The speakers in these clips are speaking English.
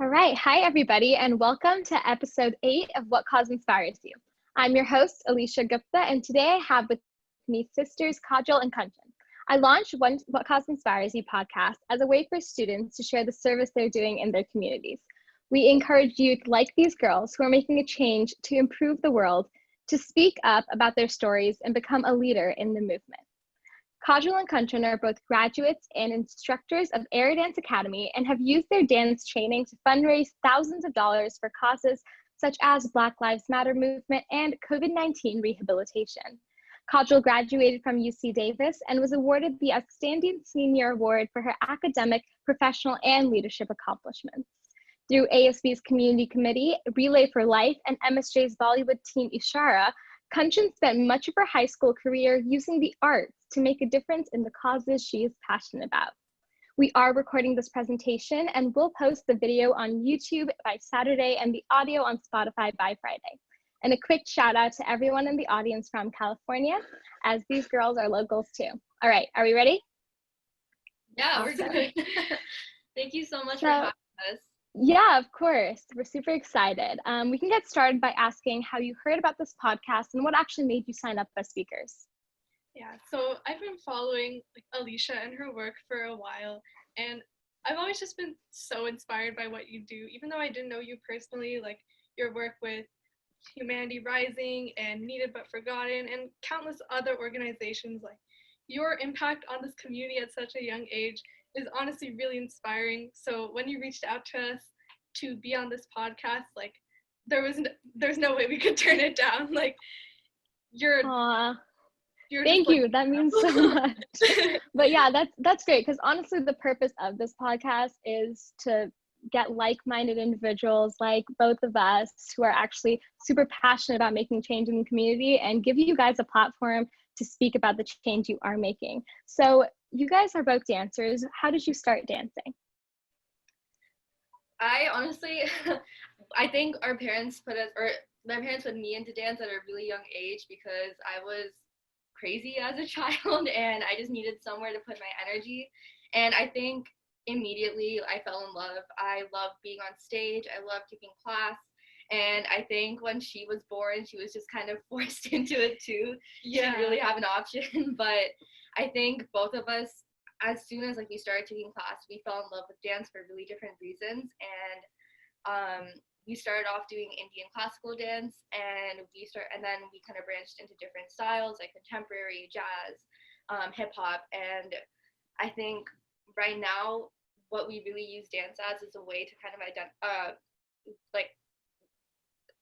All right. Hi, everybody, and welcome to episode 8 of What Cause Inspires You. I'm your host, Alicia Gupta, and today I have with me sisters Kajal and Kanchan. I launched What Cause Inspires You podcast as a way for students to share the service they're doing in their communities. We encourage youth like these girls who are making a change to improve the world to speak up about their stories and become a leader in the movement. Kajal and Kanchan are both graduates and instructors of Aerodance Academy and have used their dance training to fundraise thousands of dollars for causes such as Black Lives Matter movement and COVID-19 rehabilitation. Kajal graduated from UC Davis and was awarded the Outstanding Senior Award for her academic, professional, and leadership accomplishments. Through ASB's Community Committee, Relay for Life, and MSJ's Bollywood team Ishaara, Kanchan spent much of her high school career using the arts to make a difference in the causes she is passionate about. We are recording this presentation and we'll post the video on YouTube by Saturday and the audio on Spotify by Friday. And a quick shout out to everyone in the audience from California, as these girls are locals too. All right, are we ready? Yeah, we're good. Thank you so much for having us. Yeah, of course. We're super excited. We can get started by asking how you heard about this podcast and what actually made you sign up as speakers. Yeah, so I've been following Alicia and her work for a while, and I've always just been so inspired by what you do. Even though I didn't know you personally, your work with Humanity Rising and Needed But Forgotten and countless other organizations, your impact on this community at such a young age is honestly really inspiring. So when you reached out to us to be on this podcast, there's no way we could turn it down. Thank you. That means so much. But yeah, that's great, because honestly, the purpose of this podcast is to get like-minded individuals like both of us who are actually super passionate about making change in the community and give you guys a platform to speak about the change you are making. So you guys are both dancers. How did you start dancing? I honestly, I think their parents put me into dance at a really young age because I was crazy as a child and I just needed somewhere to put my energy. And I think immediately I fell in love. I loved being on stage. I loved taking class. And I think when she was born, she was just kind of forced into it too. She didn't really have an option. But I think both of us, as soon as we started taking class, we fell in love with dance for really different reasons. And we started off doing Indian classical dance, and then we kind of branched into different styles like contemporary, jazz, hip hop. And I think right now, what we really use dance as is a way to kind of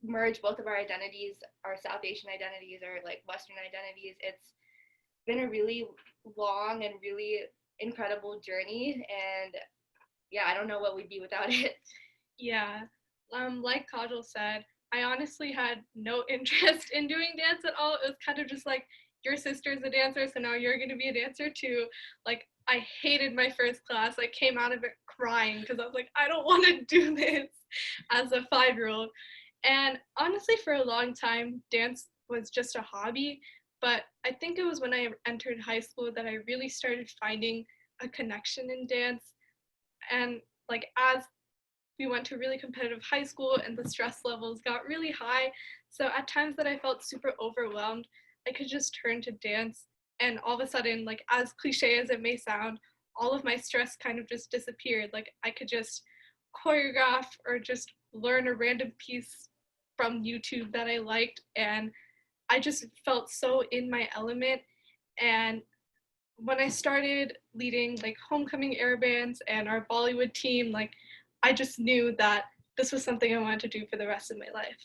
merge both of our identities, our South Asian identities, our Western identities. It's been a really long and really incredible journey, and yeah, I don't know what we'd be without it. Yeah, like Kajal said, I honestly had no interest in doing dance at all. It was kind of just your sister's a dancer, so now you're gonna be a dancer too. I hated my first class. I came out of it crying because I was I don't want to do this as a 5-year-old. And honestly, for a long time, dance was just a hobby. But I think it was when I entered high school that I really started finding a connection in dance. And as we went to a really competitive high school and the stress levels got really high, so at times that I felt super overwhelmed, I could just turn to dance. And all of a sudden, as cliche as it may sound, all of my stress kind of just disappeared. I could just choreograph or just learn a random piece from YouTube that I liked, and I just felt so in my element. And when I started leading homecoming air bands and our Bollywood team, I just knew that this was something I wanted to do for the rest of my life.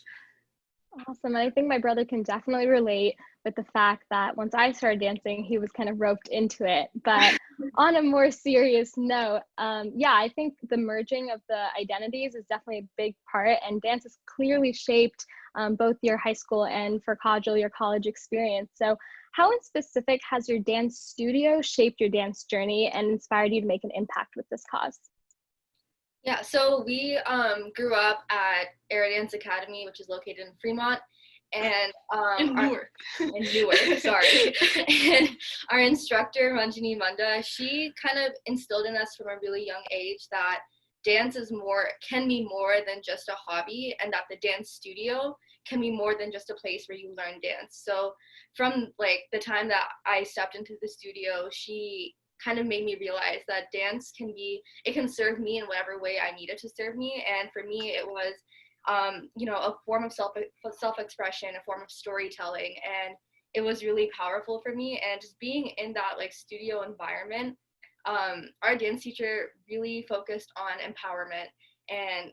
Awesome. And I think my brother can definitely relate with the fact that once I started dancing, he was kind of roped into it. But on a more serious note, yeah, I think the merging of the identities is definitely a big part, and dance has clearly shaped both your high school and, for Kajal, your college experience. So how in specific has your dance studio shaped your dance journey and inspired you to make an impact with this cause? Yeah, so we grew up at Aerodance Academy, which is located in Fremont, and in Newark. Sorry. And our instructor, Ranjini Munda, she kind of instilled in us from a really young age that dance can be more than just a hobby, and that the dance studio can be more than just a place where you learn dance. So from like the time that I stepped into the studio, she kind of made me realize that dance can serve me in whatever way I needed to serve me. And for me, it was, a form of self-expression, a form of storytelling. And it was really powerful for me. And just being in that like studio environment, our dance teacher really focused on empowerment and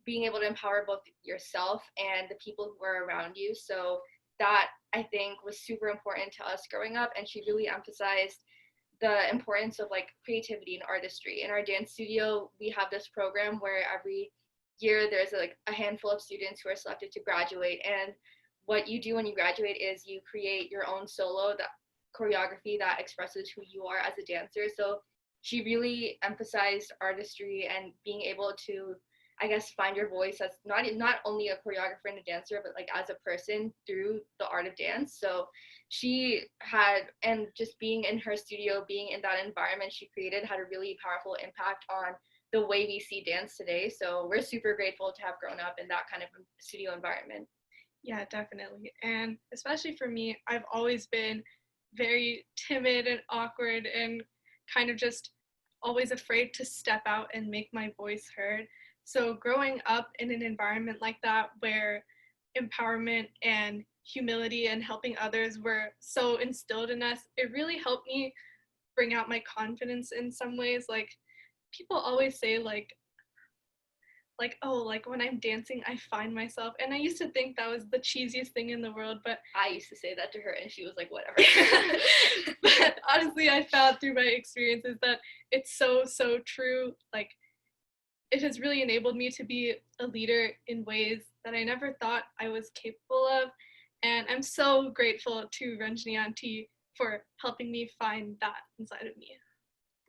being able to empower both yourself and the people who are around you. So that, I think, was super important to us growing up. And she really emphasized the importance of like creativity and artistry. In our dance studio, we have this program where every year there's like a handful of students who are selected to graduate. And what you do when you graduate is you create your own solo choreography that expresses who you are as a dancer. So she really emphasized artistry and being able to, I guess, find your voice as not only a choreographer and a dancer, but like as a person through the art of dance. So she had, and just being in her studio, being in that environment she created, had a really powerful impact on the way we see dance today. So we're super grateful to have grown up in that kind of studio environment. Yeah, definitely. And especially for me, I've always been very timid and awkward and kind of just always afraid to step out and make my voice heard. So growing up in an environment like that where empowerment and humility and helping others were so instilled in us, it really helped me bring out my confidence in some ways. Like people always say like, oh, like when I'm dancing, I find myself. And I used to think that was the cheesiest thing in the world, but I used to say that to her and she was like, whatever. But honestly, I found through my experiences that it's so, so true. Like it has really enabled me to be a leader in ways that I never thought I was capable of. And I'm so grateful to Ranjani Auntie for helping me find that inside of me.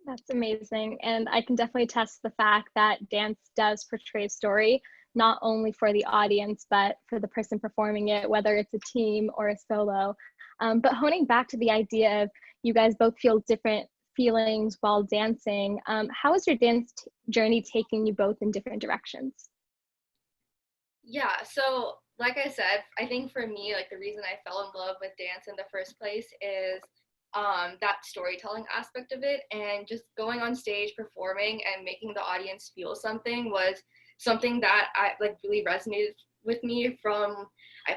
That's amazing. And I can definitely attest the fact that dance does portray a story, not only for the audience, but for the person performing it, whether it's a team or a solo. But honing back to the idea of you guys both feel different feelings while dancing, how is your dance journey taking you both in different directions? Yeah, so like I said, I think for me, like the reason I fell in love with dance in the first place is that storytelling aspect of it, and just going on stage, performing, and making the audience feel something was something that I like really resonated with me from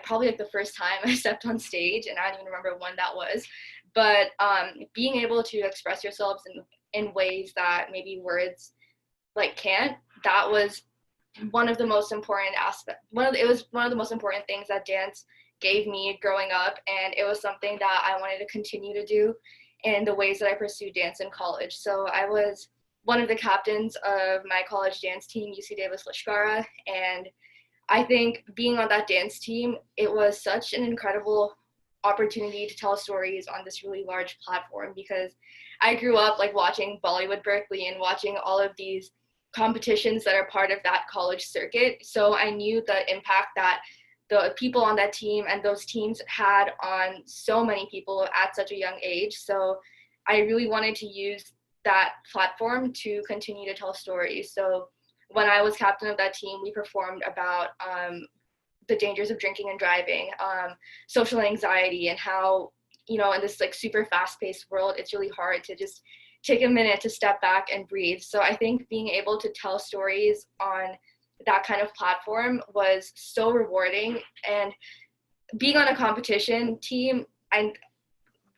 probably like the first time I stepped on stage, and I don't even remember when that was. But being able to express yourselves in ways that maybe words like can't, that was one of the most important it was one of the most important things that dance gave me growing up, and it was something that I wanted to continue to do in the ways that I pursued dance in college. So I was one of the captains of my college dance team, UC Davis Ishaara, and I think being on that dance team, it was such an incredible opportunity to tell stories on this really large platform, because I grew up like watching Bollywood Berkeley and watching all of these competitions that are part of that college circuit. So I knew the impact that the people on that team and those teams had on so many people at such a young age. So I really wanted to use that platform to continue to tell stories. So when I was captain of that team, we performed about the dangers of drinking and driving, social anxiety, and how, in this like super fast-paced world, it's really hard to just take a minute to step back and breathe. So I think being able to tell stories on that kind of platform was so rewarding. And being on a competition team,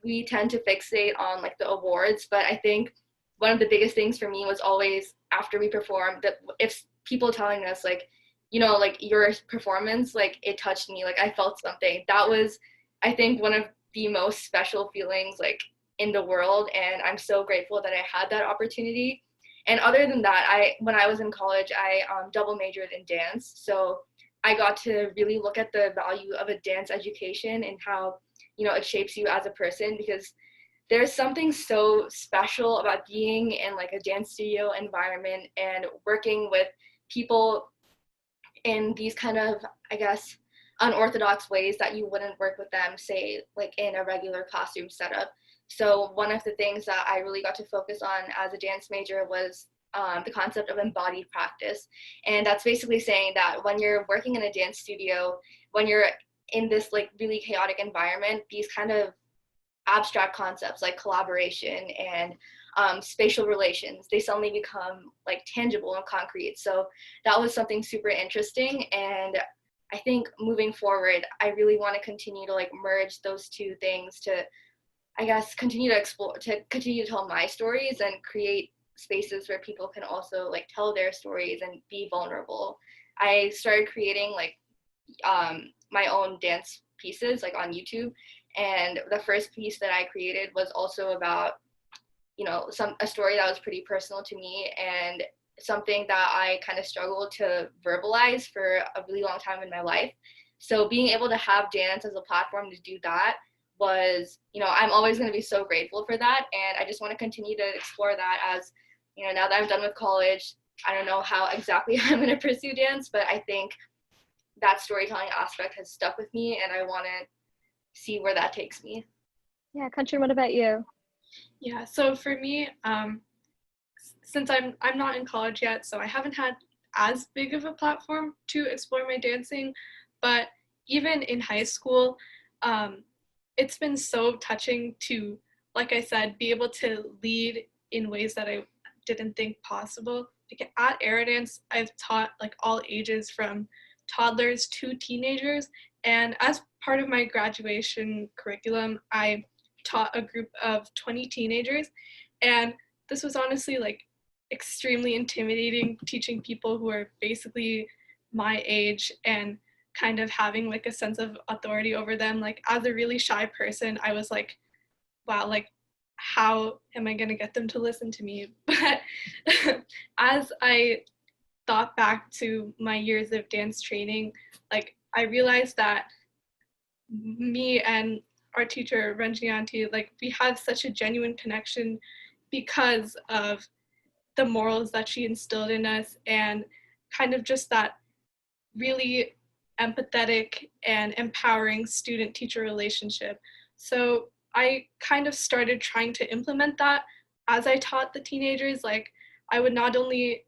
we tend to fixate on like the awards, but I think one of the biggest things for me was always after we performed, that if people telling us like, like your performance, like it touched me, like I felt something. That was, I think, one of the most special feelings like in the world, and I'm so grateful that I had that opportunity. And other than that, when I was in college, I double majored in dance. So I got to really look at the value of a dance education and how, it shapes you as a person, because there's something so special about being in like a dance studio environment and working with people in these kind of, I guess, unorthodox ways that you wouldn't work with them, say, like in a regular classroom setup. So one of the things that I really got to focus on as a dance major was the concept of embodied practice. And that's basically saying that when you're working in a dance studio, when you're in this like really chaotic environment, these kind of abstract concepts like collaboration and spatial relations, they suddenly become like tangible and concrete. So that was something super interesting. And I think moving forward, I really want to continue to like merge those two things to, I guess, continue to explore, to continue to tell my stories and create spaces where people can also like tell their stories and be vulnerable. I started creating like my own dance pieces like on YouTube. And the first piece that I created was also about, you know, a story that was pretty personal to me and something that I kind of struggled to verbalize for a really long time in my life. So being able to have dance as a platform to do that was, you know, I'm always going to be so grateful for that. And I just want to continue to explore that as, you know, now that I'm done with college, I don't know how exactly I'm going to pursue dance, but I think that storytelling aspect has stuck with me and I want to see where that takes me. Yeah, Kanchan, what about you? Yeah, so for me, since I'm not in college yet, so I haven't had as big of a platform to explore my dancing, but even in high school, it's been so touching to, like I said, be able to lead in ways that I didn't think possible. Like at Aerodance, I've taught like all ages from toddlers to teenagers, and as part of my graduation curriculum, I taught a group of 20 teenagers, and this was honestly like extremely intimidating, teaching people who are basically my age and kind of having like a sense of authority over them. Like as a really shy person, I was like, wow, like how am I going to get them to listen to me? But as I thought back to my years of dance training, like I realized that me and our teacher, Ranjini Auntie, like we have such a genuine connection because of the morals that she instilled in us and kind of just that really empathetic and empowering student-teacher relationship. So I kind of started trying to implement that as I taught the teenagers. Like I would not only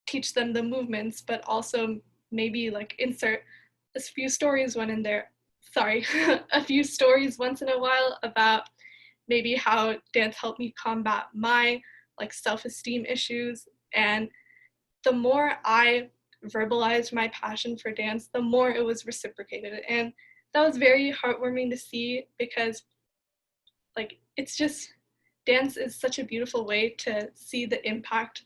teach them the movements, but also maybe like insert a few stories a few stories once in a while about maybe how dance helped me combat my like self-esteem issues. And the more I verbalized my passion for dance, the more it was reciprocated. And that was very heartwarming to see because like it's just, dance is such a beautiful way to see the impact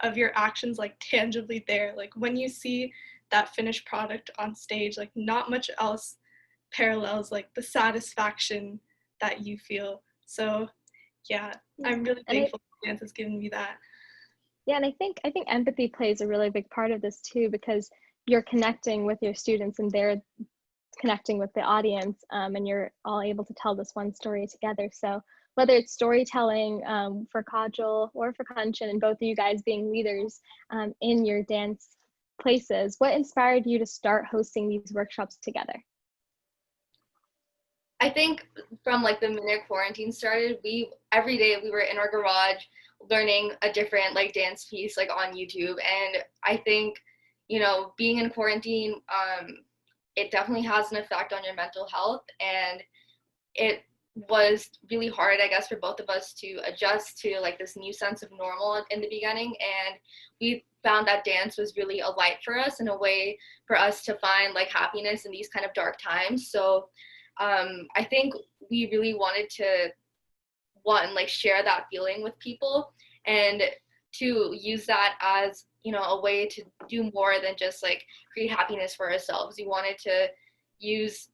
of your actions like tangibly there. Like when you see that finished product on stage, like not much else parallels like the satisfaction that you feel. So yeah, I'm really thankful dance has given me that. Yeah, and I think empathy plays a really big part of this too, because you're connecting with your students and they're connecting with the audience, and you're all able to tell this one story together. So whether it's storytelling for Kajal or for Kanchan, and both of you guys being leaders in your dance places, what inspired you to start hosting these workshops together? I think from like the minute quarantine started, every day we were in our garage learning a different like dance piece like on YouTube. And I think, you know, being in quarantine, it definitely has an effect on your mental health. And it was really hard, I guess, for both of us to adjust to like this new sense of normal in the beginning. And we found that dance was really a light for us and a way for us to find like happiness in these kind of dark times. So I think we really wanted to like share that feeling with people and to use that as, you know, a way to do more than just like create happiness for ourselves. We wanted to use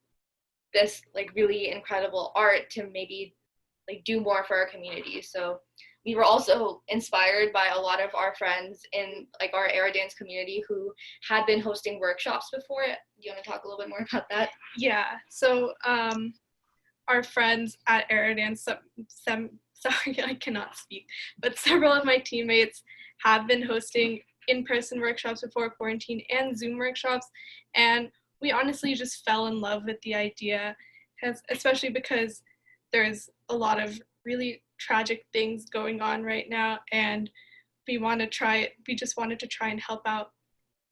this like really incredible art to maybe like do more for our community. So we were also inspired by a lot of our friends in like our Aerodance community who had been hosting workshops before. Do you want to talk a little bit more about that? Yeah, so our friends at Aerodance, sorry, I cannot speak, but several of my teammates have been hosting in-person workshops before quarantine and Zoom workshops, and we honestly just fell in love with the idea, especially because there's a lot of really tragic things going on right now, and we just wanted to try and help out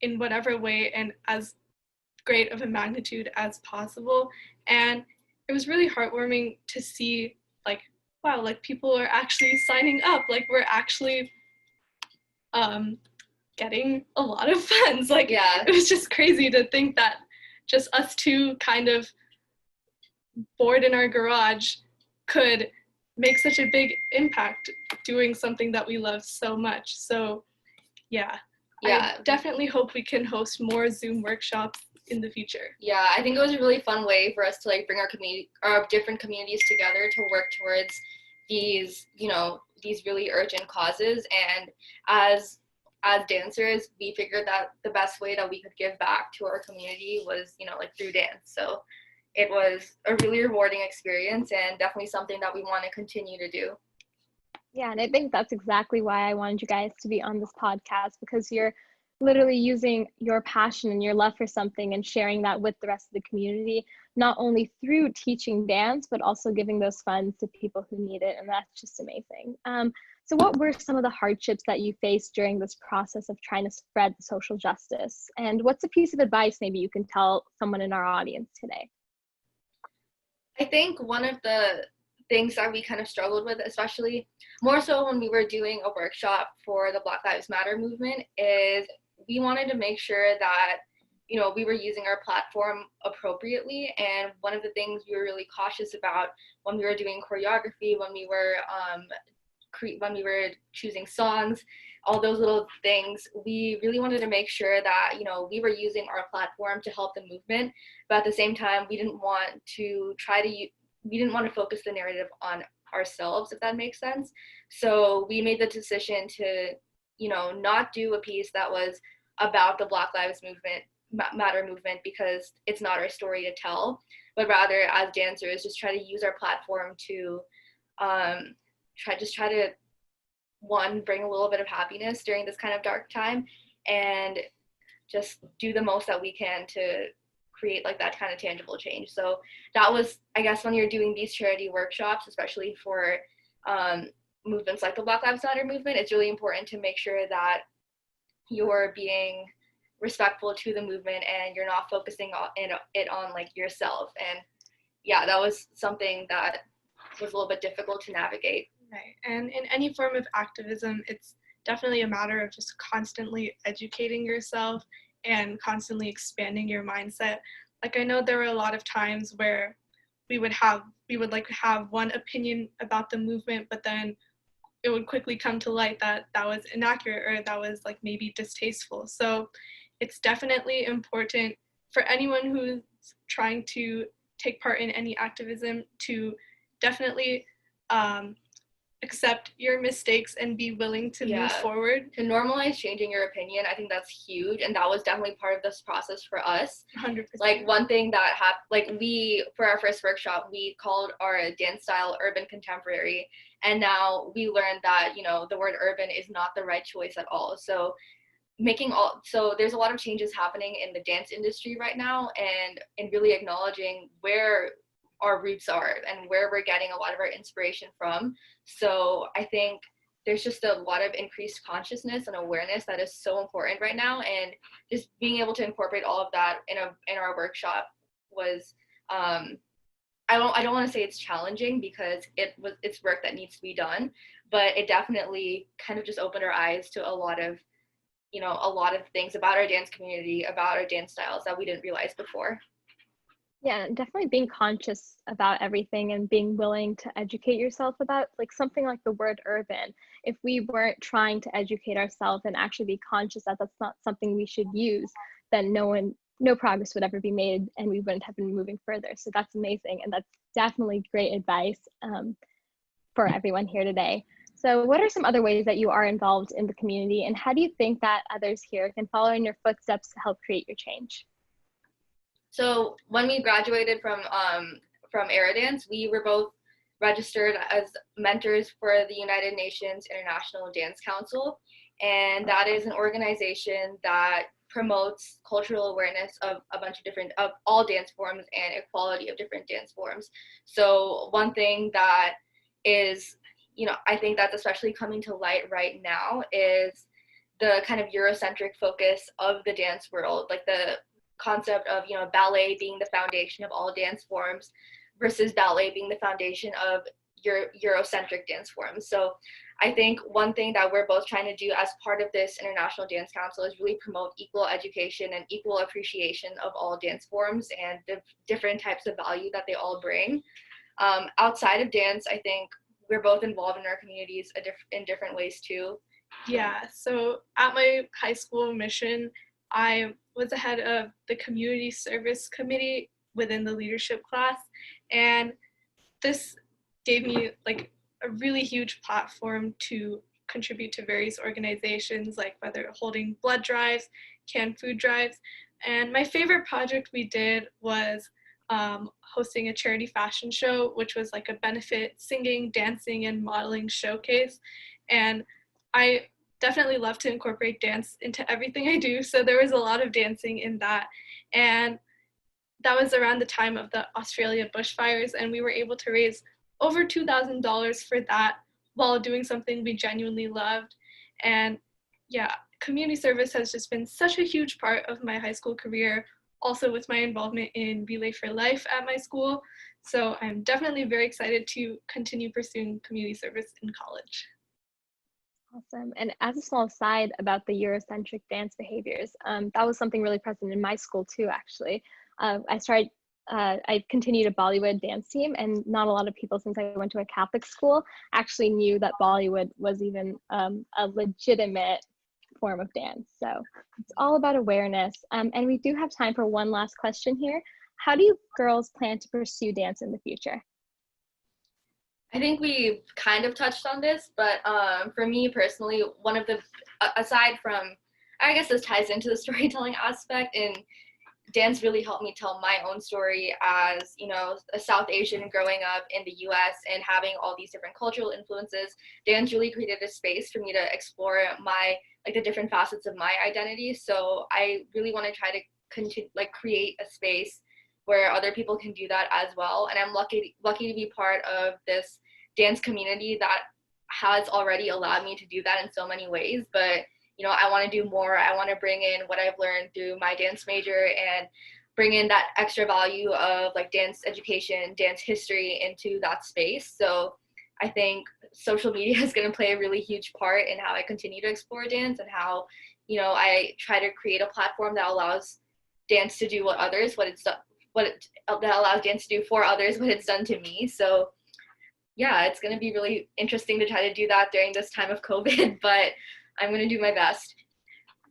in whatever way and as great of a magnitude as possible. And it was really heartwarming to see, like, wow, like people are actually signing up, like we're actually getting a lot of funds. Like, yeah, it was just crazy to think that just us two kind of bored in our garage could make such a big impact doing something that we love so much. So yeah, I definitely hope we can host more Zoom workshops in the future. Yeah, I think it was a really fun way for us to like bring our different communities together to work towards these, these really urgent causes. And as dancers, we figured that the best way that we could give back to our community was, like through dance. So it was a really rewarding experience and definitely something that we want to continue to do. Yeah, and I think that's exactly why I wanted you guys to be on this podcast, because you're literally using your passion and your love for something and sharing that with the rest of the community, not only through teaching dance, but also giving those funds to people who need it. And that's just amazing. So what were some of the hardships that you faced during this process of trying to spread the social justice? And what's a piece of advice maybe you can tell someone in our audience today? I think one of the things that we kind of struggled with, especially more so when we were doing a workshop for the Black Lives Matter movement, is we wanted to make sure that, we were using our platform appropriately. And one of the things we were really cautious about when we were doing choreography, when we were choosing songs, all those little things, we really wanted to make sure that, we were using our platform to help the movement, but at the same time, we didn't want to focus the narrative on ourselves, if that makes sense. So we made the decision to, not do a piece that was about the Black Lives Matter movement, because it's not our story to tell, but rather as dancers, just try to use our platform to try to bring a little bit of happiness during this kind of dark time, and just do the most that we can to create like that kind of tangible change. So that was, I guess, when you're doing these charity workshops, especially for movements like the Black Lives Matter movement, it's really important to make sure that you're being respectful to the movement and you're not focusing on like yourself. And yeah, that was something that was a little bit difficult to navigate. Right. And in any form of activism, it's definitely a matter of just constantly educating yourself and constantly expanding your mindset. Like, I know there were a lot of times where we would have one opinion about the movement, but then it would quickly come to light that that was inaccurate or that was like maybe distasteful. So it's definitely important for anyone who's trying to take part in any activism to definitely accept your mistakes and be willing to move forward. To normalize changing your opinion, I think that's huge, and that was definitely part of this process for us. 100%. Like, one thing that happened, like, for our first workshop, we called our dance style urban contemporary, and now we learned that, the word urban is not the right choice at all. So there's a lot of changes happening in the dance industry right now, and really acknowledging where our roots are and where we're getting a lot of our inspiration from. So I think there's just a lot of increased consciousness and awareness that is so important right now, and just being able to incorporate all of that in our workshop was I don't want to say it's challenging, because it's work that needs to be done, but it definitely kind of just opened our eyes to a lot of things about our dance community, about our dance styles that we didn't realize before. Yeah, definitely being conscious about everything and being willing to educate yourself about like something like the word urban. If we weren't trying to educate ourselves and actually be conscious that that's not something we should use, then no progress would ever be made and we wouldn't have been moving further. So that's amazing. And that's definitely great advice for everyone here today. So what are some other ways that you are involved in the community, and how do you think that others here can follow in your footsteps to help create your change? So when we graduated from Aerodance, we were both registered as mentors for the United Nations International Dance Council, and that is an organization that promotes cultural awareness of of all dance forms and equality of different dance forms. So one thing that is I think that's especially coming to light right now is the kind of Eurocentric focus of the dance world, like the concept of, ballet being the foundation of all dance forms versus ballet being the foundation of Eurocentric dance forms. So I think one thing that we're both trying to do as part of this International Dance Council is really promote equal education and equal appreciation of all dance forms and the different types of value that they all bring. Outside of dance, I think we're both involved in our communities in different ways too. Yeah, so at my high school mission, I was the head of the community service committee within the leadership class, and this gave me like a really huge platform to contribute to various organizations, like whether holding blood drives, canned food drives. And my favorite project we did was hosting a charity fashion show, which was like a benefit singing, dancing, and modeling showcase. And I definitely love to incorporate dance into everything I do. So there was a lot of dancing in that. And that was around the time of the Australia bushfires, and we were able to raise over $2,000 for that while doing something we genuinely loved. And yeah, community service has just been such a huge part of my high school career, also with my involvement in Relay for Life at my school. So I'm definitely very excited to continue pursuing community service in college. Awesome. And as a small aside about the Eurocentric dance behaviors, that was something really present in my school too, actually. I continued a Bollywood dance team, and not a lot of people, since I went to a Catholic school, actually knew that Bollywood was even a legitimate form of dance. So it's all about awareness. And we do have time for one last question here. How do you girls plan to pursue dance in the future? I think we kind of touched on this, but for me personally, one of the, aside from, I guess this ties into the storytelling aspect, and dance really helped me tell my own story as, a South Asian growing up in the US and having all these different cultural influences. Dance really created a space for me to explore the different facets of my identity. So I really want to try to create a space where other people can do that as well. And I'm lucky to be part of this dance community that has already allowed me to do that in so many ways. But I want to do more. I want to bring in what I've learned through my dance major and bring in that extra value of dance education, dance history into that space. So I think social media is going to play a really huge part in how I continue to explore dance and how, I try to create a platform that allows dance to do that allows dance to do for others what it's done to me. So yeah, it's going to be really interesting to try to do that during this time of COVID, but I'm going to do my best.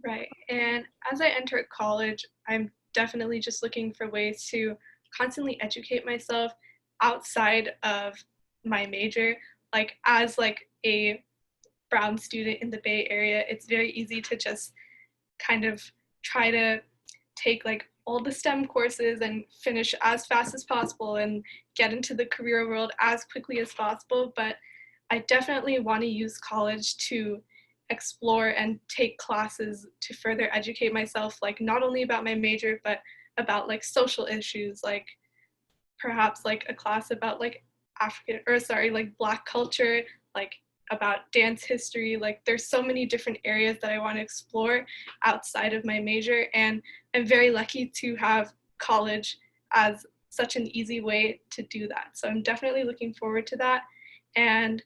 Right. And as I enter college, I'm definitely just looking for ways to constantly educate myself outside of my major. As a brown student in the Bay Area, it's very easy to just kind of try to take all the STEM courses and finish as fast as possible and get into the career world as quickly as possible. But I definitely want to use college to explore and take classes to further educate myself, not only about my major, but about social issues, perhaps a class about Black culture, about dance history. There's so many different areas that I want to explore outside of my major, and I'm very lucky to have college as such an easy way to do that. So I'm definitely looking forward to that, and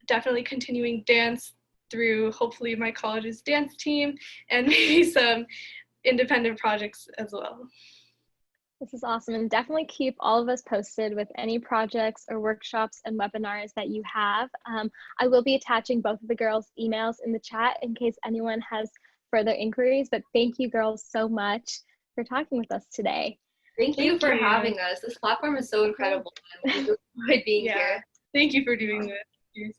definitely continuing dance through hopefully my college's dance team and maybe some independent projects as well. This is awesome, and definitely keep all of us posted with any projects or workshops and webinars that you have. I will be attaching both of the girls' emails in the chat in case anyone has further inquiries, but thank you girls so much for talking with us today. Thank you for having us. This platform is so incredible, and we enjoyed being here. Thank you for doing this.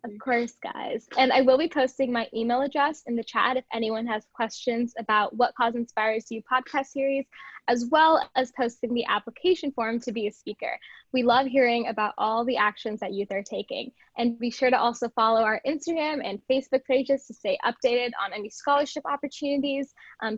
Of course, guys. And I will be posting my email address in the chat if anyone has questions about What Cause Inspires You podcast series, as well as posting the application form to be a speaker. We love hearing about all the actions that youth are taking. And be sure to also follow our Instagram and Facebook pages to stay updated on any scholarship opportunities,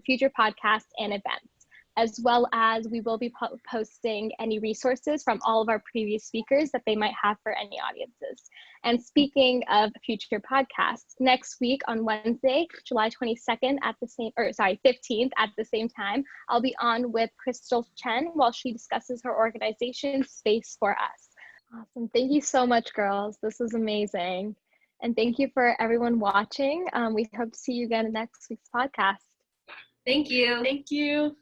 future podcasts, and events. as well as we will be posting any resources from all of our previous speakers that they might have for any audiences. And speaking of future podcasts, next week on Wednesday, July 22nd 15th at the same time, I'll be on with Crystal Chen while she discusses her organization, Space for Us. Awesome. Thank you so much, girls. This was amazing. And thank you for everyone watching. We hope to see you again in next week's podcast. Thank you. Thank you.